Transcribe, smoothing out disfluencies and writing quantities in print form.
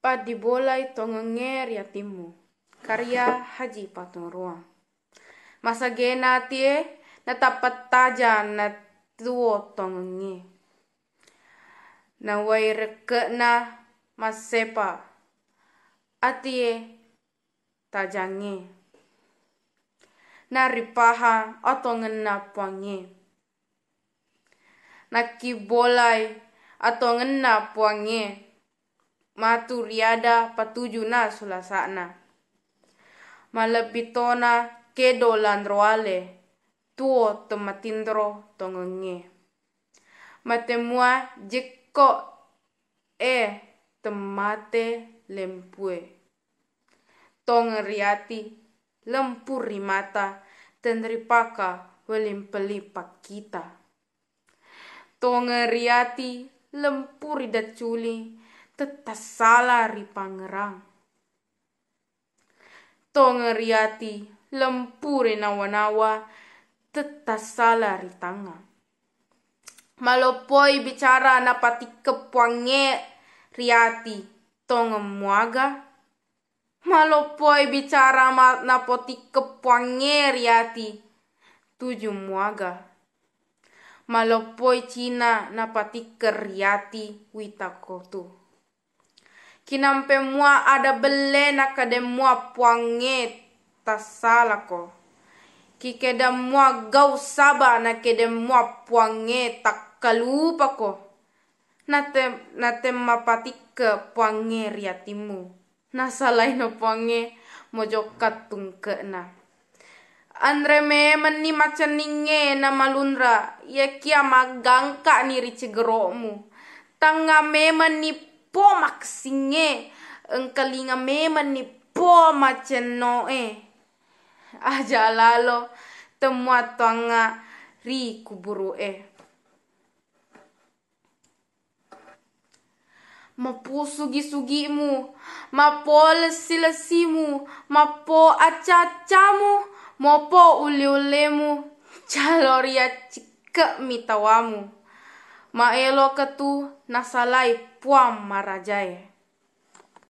Padi bolai tongenger ya timu. Karya Haji Patung Ruang. Masa gena tie na tapat taja na tuo tongenge. Na wai reke na masepa. Atie tajange. Na ripaha atau ngena puange. Na kibolai atau ngena puange. Matu riada patuju na sulasana. Malebitona kedo landroale. Tuo tematindro tongenge. Matemua jekko temate lempue. Tongeriati lempuri mata tenripaka welimpeli pakita. Tongeriati lempuri daculi tetasala ripangerang. Tongeriati lempuri nawa-nawa tetasala ritanga. Malopoi bicara napati kepuange riati tongemuaga. Malopoi bicara napoti kepuange riati tuju muaga. Malopoi Cina napati keriati witakotu. Kinampe mua ada belena kade mua puange tasalako. Kikeda mua gau saba na kede mua puange tak kalupa ko. Nate mapati ke puange riatimu. Nasalai no puange mojokat tungke na. Andre me meni macaninge na malunra. Ya kia magangka ni ricegeromu. Tanga me meni po maksinge engkalinga meman ni po macenoe aja lalo temua tanga ri kuburue. Mapo sugi-sugimu, mapo lesi-lesimu, mapo acacamu, mapo uli-ulemu, caloria cike mitawamu. Maelo ketu nasalai puam marajae.